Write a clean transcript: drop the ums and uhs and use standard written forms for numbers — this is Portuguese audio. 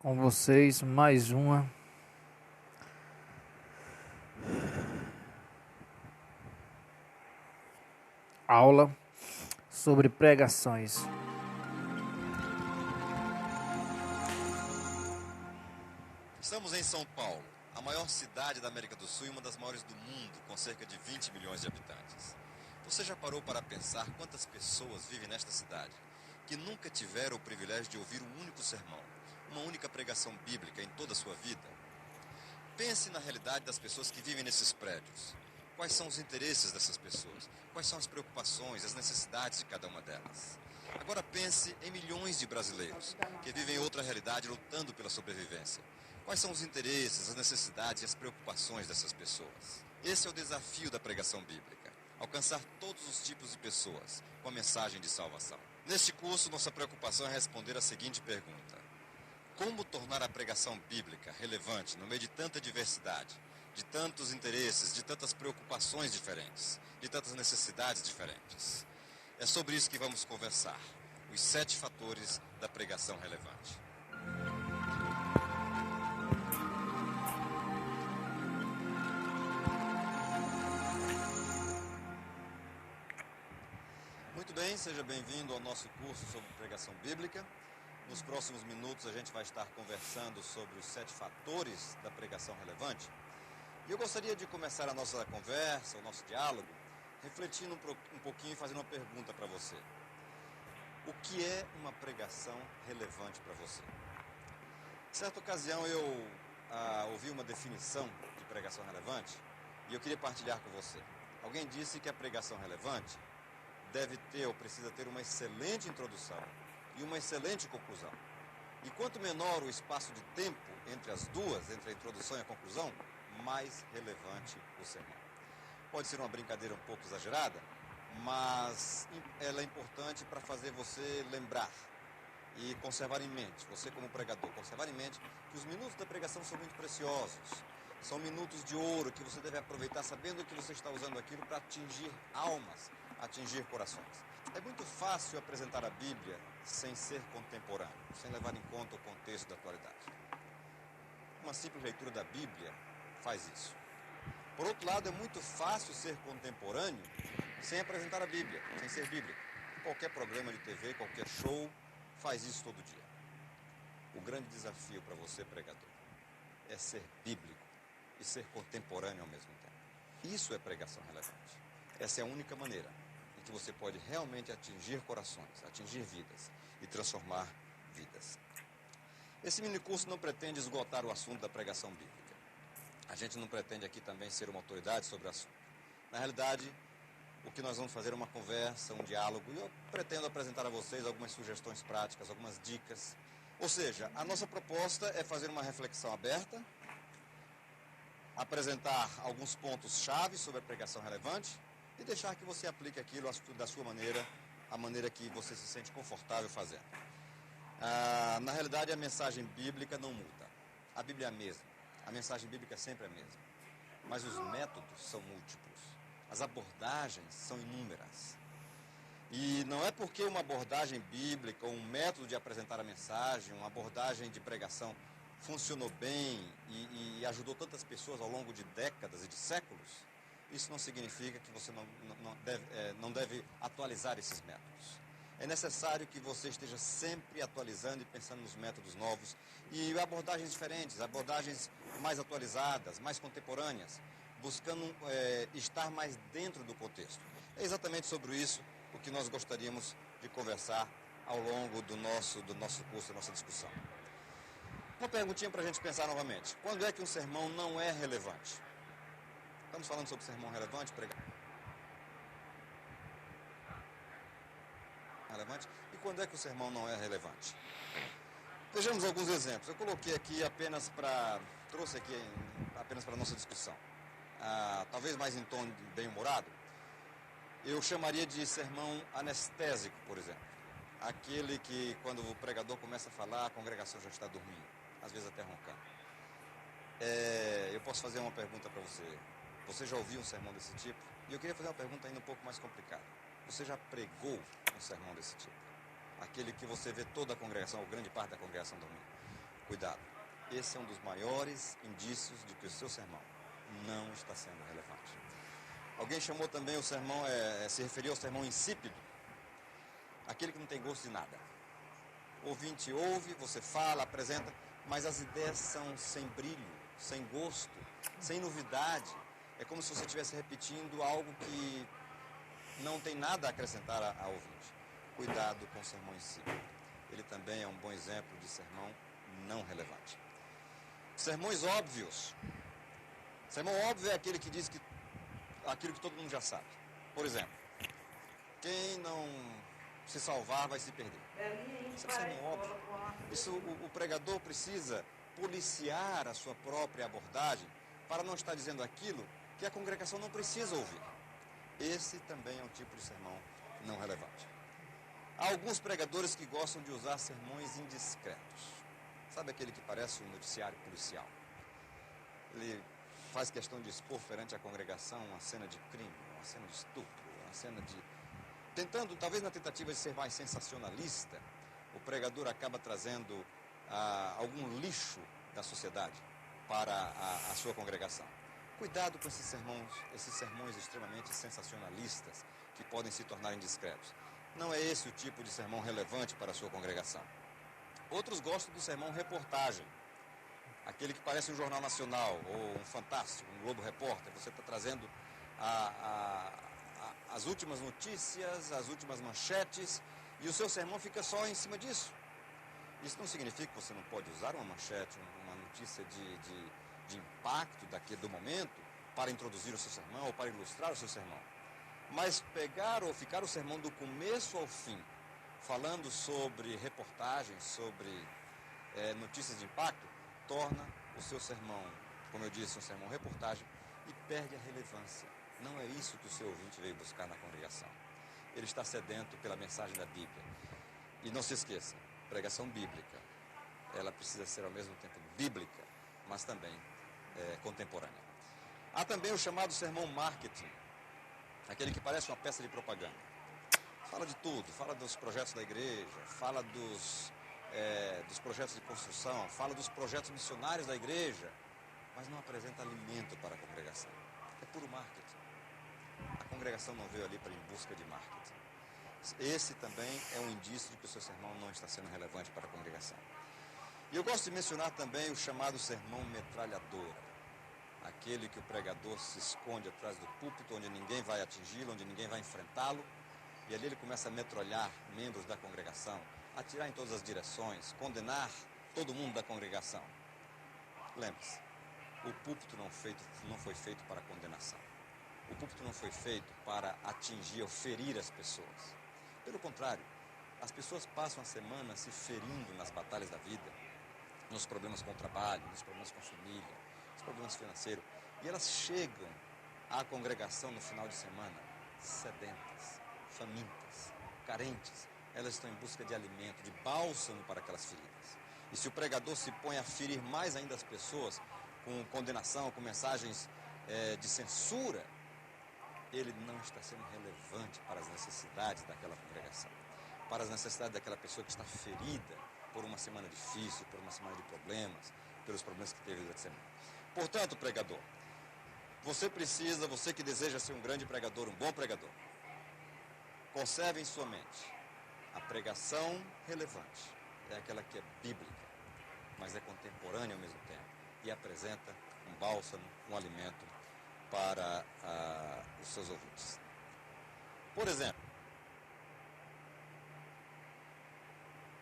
Com vocês mais uma aula sobre pregações. Estamos em São Paulo, a maior cidade da América do Sul e uma das maiores do mundo, com cerca de 20 milhões de habitantes. Você já parou para pensar quantas pessoas vivem nesta cidade que nunca tiveram o privilégio de ouvir um único sermão, uma única pregação bíblica em toda a sua vida? Pense na realidade das pessoas que vivem nesses prédios. Quais são os interesses dessas pessoas? Quais são as preocupações, as necessidades de cada uma delas? Agora pense em milhões de brasileiros que vivem outra realidade lutando pela sobrevivência. Quais são os interesses, as necessidades e as preocupações dessas pessoas? Esse é o desafio da pregação bíblica: alcançar todos os tipos de pessoas com a mensagem de salvação. Neste curso, nossa preocupação é responder a seguinte pergunta: como tornar a pregação bíblica relevante no meio de tanta diversidade, de tantos interesses, de tantas preocupações diferentes, de tantas necessidades diferentes? É sobre isso que vamos conversar: os 7 fatores da pregação relevante. Muito bem, seja bem-vindo ao nosso curso sobre pregação bíblica. Nos próximos minutos a gente vai estar conversando sobre os 7 fatores da pregação relevante. E eu gostaria de começar a nossa conversa, o nosso diálogo, refletindo um pouquinho e fazendo uma pergunta para você. O que é uma pregação relevante para você? Em certa ocasião eu ouvi uma definição de pregação relevante e eu queria partilhar com você. Alguém disse que a pregação relevante deve ter ou precisa ter uma excelente introdução e uma excelente conclusão. E quanto menor o espaço de tempo entre as duas, entre a introdução e a conclusão, mais relevante o sermão. Pode ser uma brincadeira um pouco exagerada, mas ela é importante para fazer você lembrar e conservar em mente, você como pregador, conservar em mente que os minutos da pregação são muito preciosos. São minutos de ouro que você deve aproveitar sabendo que você está usando aquilo para atingir almas, atingir corações. É muito fácil apresentar a Bíblia sem ser contemporâneo, sem levar em conta o contexto da atualidade. Uma simples leitura da Bíblia faz isso. Por outro lado, é muito fácil ser contemporâneo sem apresentar a Bíblia, sem ser bíblico. Qualquer programa de TV, qualquer show, faz isso todo dia. O grande desafio para você, pregador, é ser bíblico e ser contemporâneo ao mesmo tempo. Isso é pregação relevante. Essa é a única maneira em que você pode realmente atingir corações, atingir vidas e transformar vidas. Esse minicurso não pretende esgotar o assunto da pregação bíblica. A gente não pretende aqui também ser uma autoridade sobre o assunto. Na realidade, o que nós vamos fazer é uma conversa, um diálogo, e eu pretendo apresentar a vocês algumas sugestões práticas, algumas dicas. Ou seja, a nossa proposta é fazer uma reflexão aberta, apresentar alguns pontos-chave sobre a pregação relevante e deixar que você aplique aquilo da sua maneira, a maneira que você se sente confortável fazendo. Na realidade, a mensagem bíblica não muda. A Bíblia é a mesma. A mensagem bíblica é sempre a mesma. Mas os métodos são múltiplos. As abordagens são inúmeras. E não é porque uma abordagem bíblica, ou um método de apresentar a mensagem, uma abordagem de pregação funcionou bem e ajudou tantas pessoas ao longo de décadas e de séculos, isso não significa que você não deve atualizar esses métodos. É necessário que você esteja sempre atualizando e pensando nos métodos novos e abordagens diferentes, abordagens mais atualizadas, mais contemporâneas, buscando estar mais dentro do contexto. É exatamente sobre isso o que nós gostaríamos de conversar ao longo do nosso curso, da nossa discussão. Uma perguntinha para a gente pensar novamente. Quando é que um sermão não é relevante? Estamos falando sobre sermão relevante, relevante. E quando é que o sermão não é relevante? Vejamos alguns exemplos. Eu coloquei aqui trouxe aqui apenas para a nossa discussão. Talvez mais em tom bem-humorado, eu chamaria de sermão anestésico, por exemplo. Aquele que, quando o pregador começa a falar, a congregação já está dormindo, às vezes até roncando. Eu posso fazer uma pergunta para você. Você já ouviu um sermão desse tipo? E eu queria fazer uma pergunta ainda um pouco mais complicada. Você já pregou um sermão desse tipo? Aquele que você vê toda a congregação, ou grande parte da congregação dormindo. Cuidado. Esse é um dos maiores indícios de que o seu sermão não está sendo relevante. Alguém chamou também o sermão, se referiu ao sermão insípido, aquele que não tem gosto de nada. O ouvinte ouve, você fala, apresenta, mas as ideias são sem brilho, sem gosto, sem novidade. É como se você estivesse repetindo algo que não tem nada a acrescentar ao ouvinte. Cuidado com o sermão insípido. Ele também é um bom exemplo de sermão não relevante. Sermões óbvios. Sermão óbvio é aquele que diz que aquilo que todo mundo já sabe. Por exemplo, quem não se salvar vai se perder. Isso é um sermão óbvio. Isso, o pregador precisa policiar a sua própria abordagem para não estar dizendo aquilo que a congregação não precisa ouvir. Esse também é um tipo de sermão não relevante. Há alguns pregadores que gostam de usar sermões indiscretos. Sabe aquele que parece um noticiário policial? Ele faz questão de expor perante a congregação uma cena de crime, uma cena de estupro, uma cena de... Tentando, talvez na tentativa de ser mais sensacionalista, o pregador acaba trazendo algum lixo da sociedade para a sua congregação. Cuidado com esses sermões extremamente sensacionalistas que podem se tornar indiscretos. Não é esse o tipo de sermão relevante para a sua congregação. Outros gostam do sermão reportagem, aquele que parece um jornal nacional ou um Fantástico, um Globo Repórter. Você está trazendo as últimas notícias, as últimas manchetes, e o seu sermão fica só em cima disso. Isso não significa que você não pode usar uma manchete, uma notícia de impacto do momento para introduzir o seu sermão ou para ilustrar o seu sermão. Mas pegar ou ficar o sermão do começo ao fim, falando sobre reportagens, sobre notícias de impacto, torna o seu sermão, como eu disse, um sermão reportagem e perde a relevância. Não é isso que o seu ouvinte veio buscar na congregação. Ele está sedento pela mensagem da Bíblia. E não se esqueça, pregação bíblica, ela precisa ser ao mesmo tempo bíblica, mas também contemporânea. Há também o chamado sermão marketing, aquele que parece uma peça de propaganda. Fala de tudo, fala dos projetos da igreja, fala dos projetos de construção, fala dos projetos missionários da igreja, mas não apresenta alimento para a congregação. É puro marketing. A congregação não veio ali para ir em busca de marketing. Esse também é um indício de que o seu sermão não está sendo relevante para a congregação. E eu gosto de mencionar também o chamado sermão metralhadora, aquele que o pregador se esconde atrás do púlpito, onde ninguém vai atingi-lo, onde ninguém vai enfrentá-lo, e ali ele começa a metralhar membros da congregação, atirar em todas as direções, condenar todo mundo da congregação. Lembre-se, o púlpito não foi feito para condenação. O púlpito não foi feito para atingir ou ferir as pessoas. Pelo contrário, as pessoas passam a semana se ferindo nas batalhas da vida, nos problemas com o trabalho, nos problemas com a família, nos problemas financeiros, e elas chegam à congregação no final de semana sedentas, famintas, carentes. Elas estão em busca de alimento, de bálsamo para aquelas feridas. E se o pregador se põe a ferir mais ainda as pessoas, com condenação, com mensagens de censura, ele não está sendo relevante para as necessidades daquela congregação, para as necessidades daquela pessoa que está ferida por uma semana difícil, por uma semana de problemas, pelos problemas que teve durante a semana. Portanto, pregador, você que deseja ser um grande pregador, um bom pregador, conserve em sua mente, a pregação relevante é aquela que é bíblica, mas é contemporânea ao mesmo tempo e apresenta um bálsamo, um alimento para os seus ouvintes. Por exemplo,